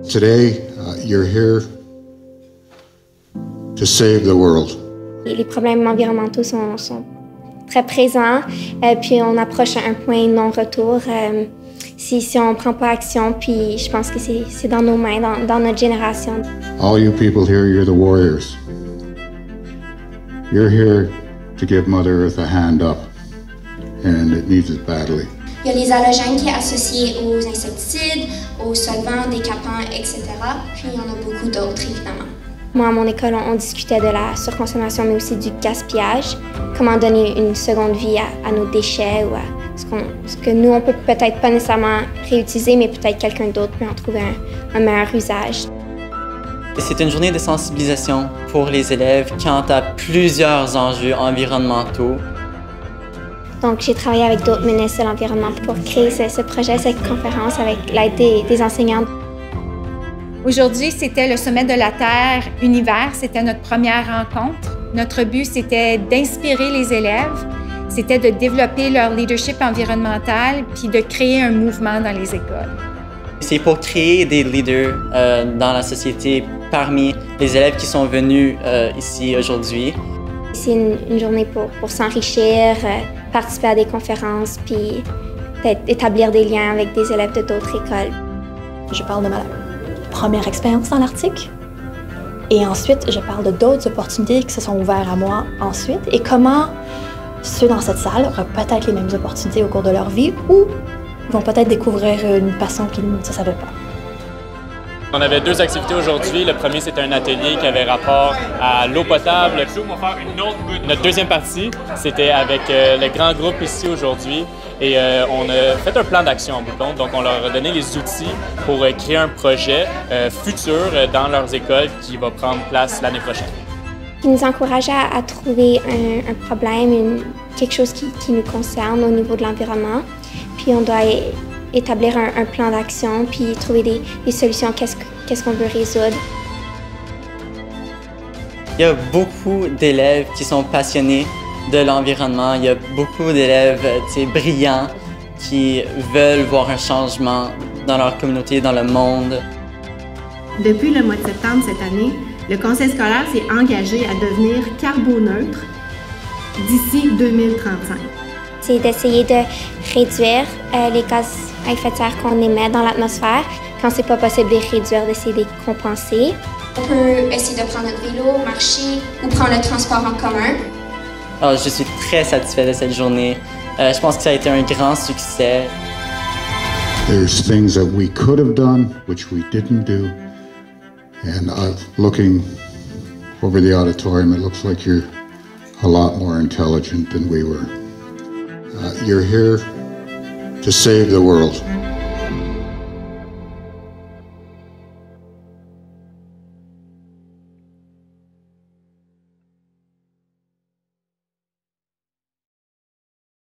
Today, you're here to save the world. Les problèmes environnementaux sont très présents, puis on approche un point non-retour si on ne prend pas action, puis je pense que c'est dans nos mains, dans notre génération. All you people here, you're the warriors. You're here to give Mother Earth a hand up, and it needs it badly. Il y a les halogènes qui sont associés aux insecticides, aux solvants, décapants, etc. Puis il y en a beaucoup d'autres, évidemment. Moi, à mon école, on discutait de la surconsommation, mais aussi du gaspillage. Comment donner une seconde vie à nos déchets ou à ce que nous, on peut peut-être pas nécessairement réutiliser, mais peut-être quelqu'un d'autre peut en trouver un meilleur usage. C'est une journée de sensibilisation pour les élèves quant à plusieurs enjeux environnementaux. Donc, j'ai travaillé avec d'autres ministres de l'Environnement pour créer ce projet, cette conférence avec l'aide des enseignants. Aujourd'hui, c'était le Sommet de la Terre Univers. C'était notre première rencontre. Notre but, c'était d'inspirer les élèves, c'était de développer leur leadership environnemental puis de créer un mouvement dans les écoles. C'est pour créer des leaders dans la société parmi les élèves qui sont venus ici aujourd'hui. C'est une journée pour s'enrichir, participer à des conférences, puis peut-être établir des liens avec des élèves de d'autres écoles. Je parle de ma première expérience dans l'Arctique. Et ensuite, je parle de d'autres opportunités qui se sont ouvertes à moi ensuite et comment ceux dans cette salle auront peut-être les mêmes opportunités au cours de leur vie ou vont peut-être découvrir une passion qu'ils ne savaient pas. On avait deux activités aujourd'hui. Le premier, c'était un atelier qui avait rapport à l'eau potable. Notre deuxième partie, c'était avec le grand groupe ici aujourd'hui. Et on a fait un plan d'action en bout de compte. Donc, on leur a donné les outils pour créer un projet futur dans leurs écoles qui va prendre place l'année prochaine. Ils nous encouragent à trouver un problème, quelque chose qui nous concerne au niveau de l'environnement. Puis on doit établir un plan d'action, puis trouver des solutions, qu'est-ce qu'on veut résoudre. Il y a beaucoup d'élèves qui sont passionnés de l'environnement. Il y a beaucoup d'élèves brillants qui veulent voir un changement dans leur communauté, dans le monde. Depuis le mois de septembre cette année, le Conseil scolaire s'est engagé à devenir carboneutre d'ici 2035. C'est d'essayer de réduire les gaz à effet de serre qu'on émet dans l'atmosphère. Quand c'est pas possible de les réduire, d'essayer de les compenser. On peut essayer de prendre notre vélo, marcher ou prendre le transport en commun. Alors, je suis très satisfait de cette journée. Je pense que ça a été un grand succès. There's things that we could have done, which we didn't do. And looking over the auditorium, it looks like you're a lot more intelligent than we were. You're here to save the world.